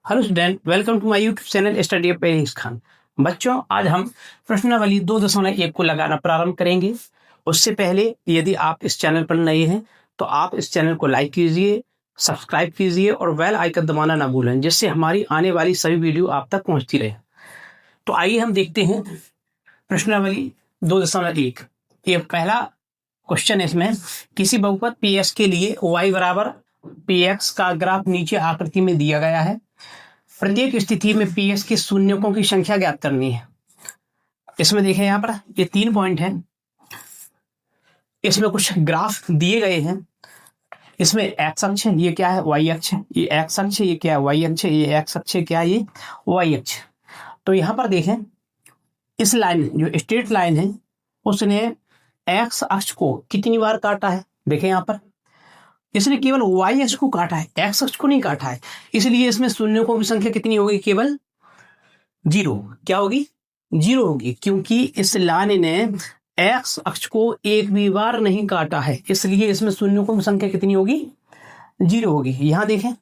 Hello student, welcome to my YouTube channel study of Paris Khan. बच्चों, आज हम प्रश्नावली 2.1 को लगाना प्रारंभ करेंगे। उससे पहले यदि आप इस चैनल पर नए हैं तो आप इस चैनल को लाइक कीजिए, सब्सक्राइब कीजिए और बेल आइकन दबाना ना भूलें, जिससे हमारी आने वाली सभी वीडियो आप तक पहुंचती रहे। तो आइए हम देखते हैं प्रश्नावली 2.1। ये पहला क्वेश्चन है। इसमें किसी बहुपद पी एस के लिए y बराबर पी एक्स का ग्राफ नीचे आकृति में दिया गया है। प्रत्येक स्थिति में पी एस के शून्यकों की संख्या ज्ञात करनी है। इसमें देखें, यहाँ पर ये 3 पॉइंट हैं। इसमें कुछ ग्राफ दिए गए हैं। इसमें एक्स अक्ष है, ये क्या है, वाई अक्ष है। ये एक्स अक्ष है, ये क्या है, वाई अक्ष है। ये एक्स अक्ष है, क्या है, ये वाई अक्ष। तो यहाँ पर देखें, इस लाइन जो स्ट्रेट लाइन है उसने एक्स अक्ष को कितनी बार काटा है। देखें यहाँ पर इसने केवल वाई अक्ष को काटा है, एक्स अक्ष को नहीं काटा है। इसलिए इसमें शून्यकों की संख्या कितनी होगी, केवल 0। क्या होगी, 0 होगी, क्योंकि इस लाइन ने एक्स अक्ष को एक भी बार नहीं काटा है। इसलिए इसमें शून्यकों की संख्या कितनी होगी, 0 होगी। यहाँ देखें,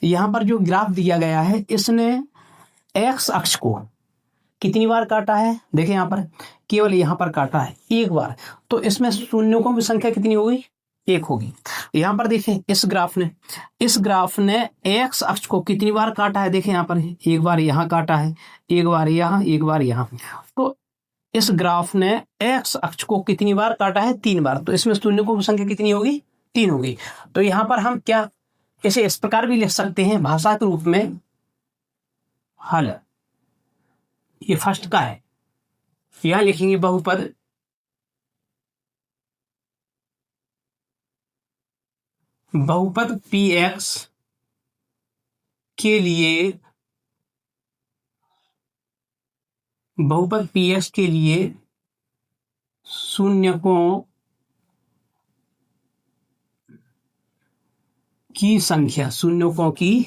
यहाँ पर जो ग्राफ दिया गया है इसने एक्स अक्ष को कितनी बार काटा है। देखें यहाँ पर केवल यहाँ पर काटा है एक बार, तो इसमें शून्यकों की संख्या कितनी होगी, 1 होगी। यहाँ पर देखें, इस ग्राफ ने एक्स अक्ष को कितनी बार काटा है। देखें यहाँ पर एक बार यहाँ काटा है, एक बार यहाँ, एक बार यहाँ। तो इस ग्राफ ने एक्स अक्ष को कितनी बार काटा है, 3 बार। तो इसमें शून्यकों की संख्या कितनी होगी, 3 होगी। तो यहाँ पर हम क्या इसे इस प्रकार भी लिख सकते हैं भाषा के रूप में, हल। ये फर्स्ट का है, यहां लिखेंगे बहुपद पी एक्स के लिए, बहुपद पी एक्स के लिए शून्यकों की संख्या, शून्यकों की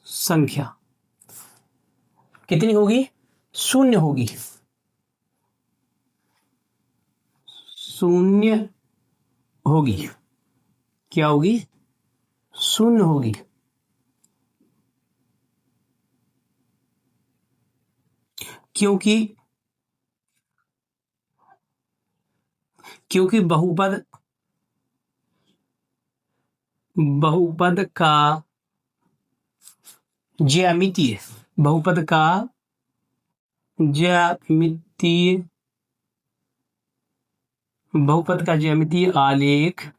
संख्या कितनी होगी, 0 होगी। 0 होगी। क्या होगी, 0 होगी। क्योंकि बहुपद का ज्यामितीय, बहुपद का ज्यामितीय आलेख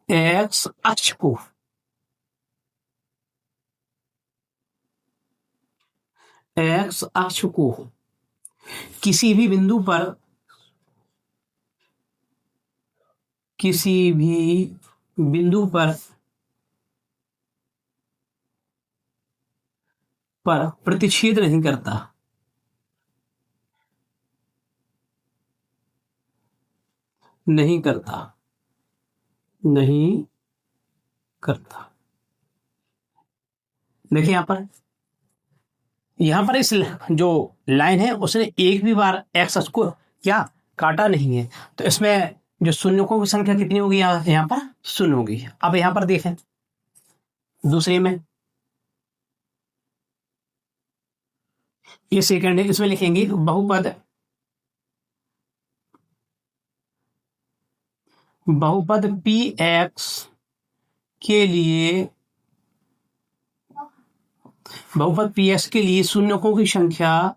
एक्स अक्ष को किसी भी बिंदु पर प्रतिच्छेद नहीं करता। देखिए यहाँ पर इस जो लाइन है उसने एक भी बार एक्स अक्ष को क्या काटा नहीं है। तो इसमें जो शून्यकों की संख्या कितनी होगी, यहाँ पर 0 होगी। अब यहाँ पर देखें, दूसरे में ये सेकंड है, इसमें लिखेंगे बहुपद पी एक्स के लिए, बहुपद पी एक्स के लिए शून्यकों की संख्या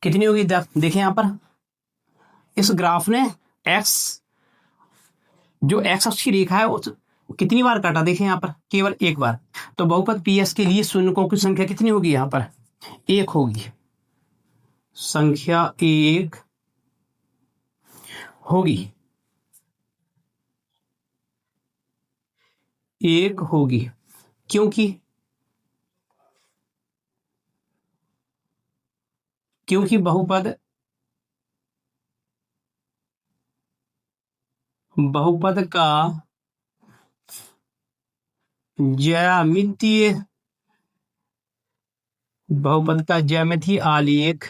कितनी होगी। देखें यहाँ पर इस ग्राफ ने जो एक्स अक्ष की रेखा है उस कितनी बार काटा। देखें यहाँ पर केवल एक बार। तो बहुपद पी एस के लिए शून्यकों की संख्या कितनी होगी, यहाँ पर 1 होगी। संख्या 1 होगी, 1 होगी। क्योंकि बहुपद का ज्यामितीय बहुपद का ज्यामितीय आलेख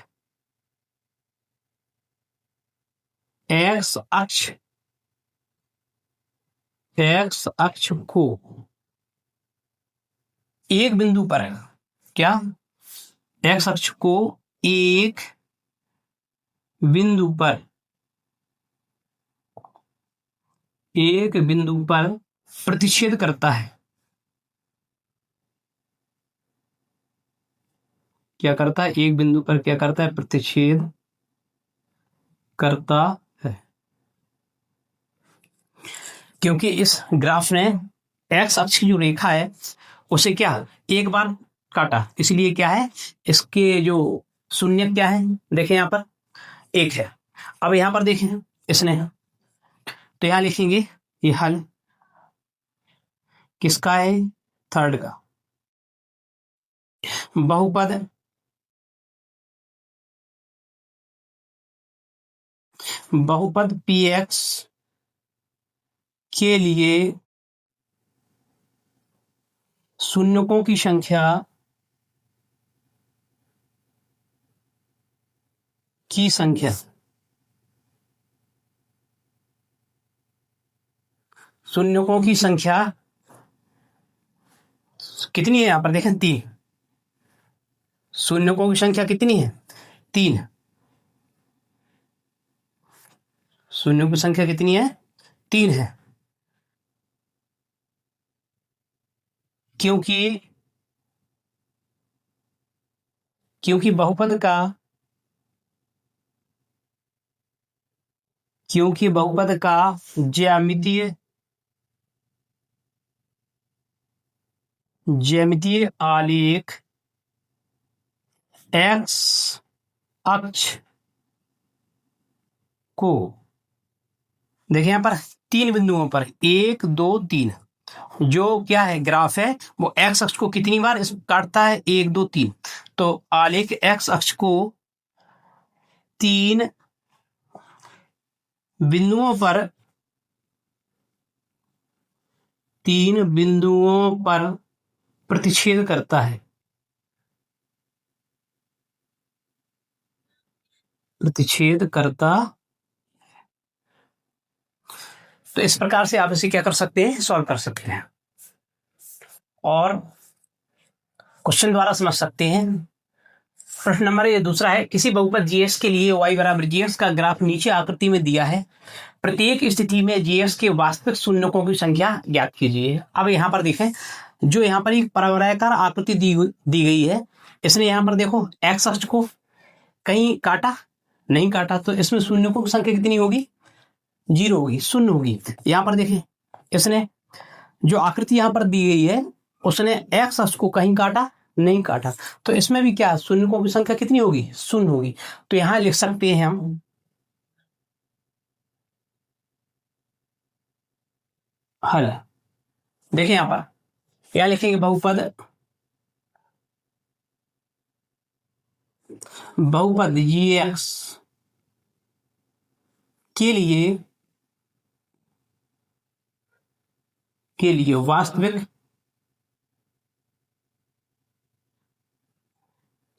एक्स अक्ष को एक बिंदु पर है। क्या? एक्स अक्ष को एक बिंदु पर प्रतिच्छेद करता है। क्या करता है? एक बिंदु पर क्या करता है? प्रतिच्छेद करता है। क्योंकि इस ग्राफ ने एक्स अक्ष की जो रेखा है उसे क्या एक बार काटा, इसलिए क्या है इसके जो शून्य क्या है, देखें यहाँ पर एक है। अब यहाँ पर देखें इसने, तो यहाँ लिखेंगे ये हल किसका है? थर्ड का। बहुपद पी एक्स के लिए शून्यकों की संख्या शून्यकों की संख्या कितनी है? यहां पर देखें 3। शून्यकों की संख्या कितनी है? 3। शून्यों की संख्या कितनी है? 3 है। क्योंकि बहुपद का ज्यामितीय आलेख एक्स अक्ष को, देखिए यहां पर 3 बिंदुओं पर 1 2 3 जो क्या है ग्राफ है वो एक्स अक्ष को कितनी बार इस काटता है? 1 2 3। तो आलेख एक्स अक्ष को 3 बिंदुओं पर प्रतिच्छेद करता है। तो इस प्रकार से आप इसे क्या कर सकते हैं? सॉल्व कर सकते हैं और क्वेश्चन द्वारा समझ सकते हैं। प्रश्न नंबर ये दूसरा है, किसी बहुपद जीएस के लिए y बराबर जीएस का ग्राफ नीचे आकृति में दिया है। प्रत्येक स्थिति में जीएस के वास्तविक शून्यकों की संख्या ज्ञात कीजिए। अब यहाँ पर देखें, जो यहाँ पर एक परवलयाकार आकृति दी गई है, इसने यहाँ पर देखो एक्स अक्ष को कहीं काटा नहीं काटा, तो इसमें शून्यकों की संख्या कितनी होगी? 0 होगी, शून्य होगी। यहाँ पर देखें इसने जो आकृति यहाँ पर दी गई है उसने एक्स अक्ष को कहीं काटा नहीं काटा, तो इसमें भी क्या शून्यकों की संख्या कितनी होगी? शून्य होगी। तो यहां लिख सकते हैं हम हल। देखें यहां पर क्या लिखेंगे? बहुपद जी एक्स के लिए वास्तविक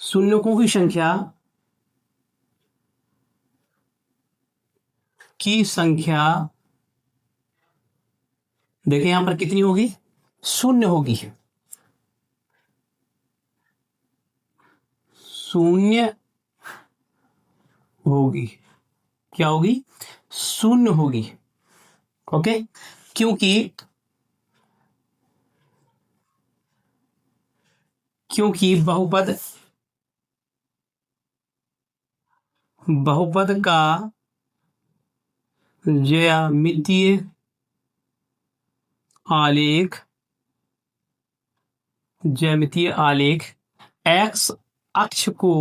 शून्यकों की संख्या देखिए यहां पर कितनी होगी? शून्य होगी। क्या होगी? शून्य होगी। ओके, क्योंकि बहुपद का ज्यामितीय आलेख एक्स अक्ष को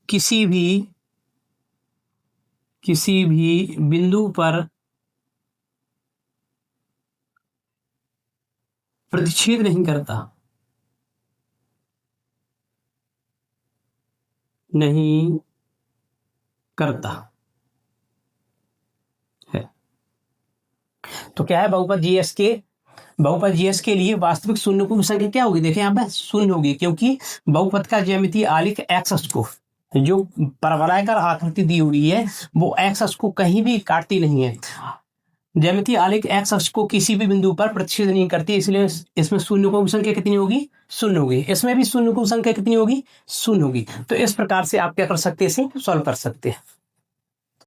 किसी भी बिंदु पर प्रतिच्छेद नहीं करता है। तो क्या है? बहुपद जीएस के बहुपद जीएस के लिए वास्तविक शून्य की संख्या क्या होगी? देखिए यहाँ पे शून्य होगी, क्योंकि बहुपद का ज्यामितीय आलेख एक्स अक्ष को, जो परवलयाकार आकृति दी हुई है वो एक्स अक्ष को कहीं भी काटती नहीं है। ज्यामितीय आलेख एक्स अक्ष को किसी भी बिंदु पर प्रतिच्छेद नहीं करती, इसलिए इसमें शून्य की संख्या कितनी होगी? शून्य होगी। इसमें भी शून्य की संख्या कितनी होगी? शून्य होगी। तो इस प्रकार से आप क्या कर सकते हैं, इसे सॉल्व कर सकते हैं।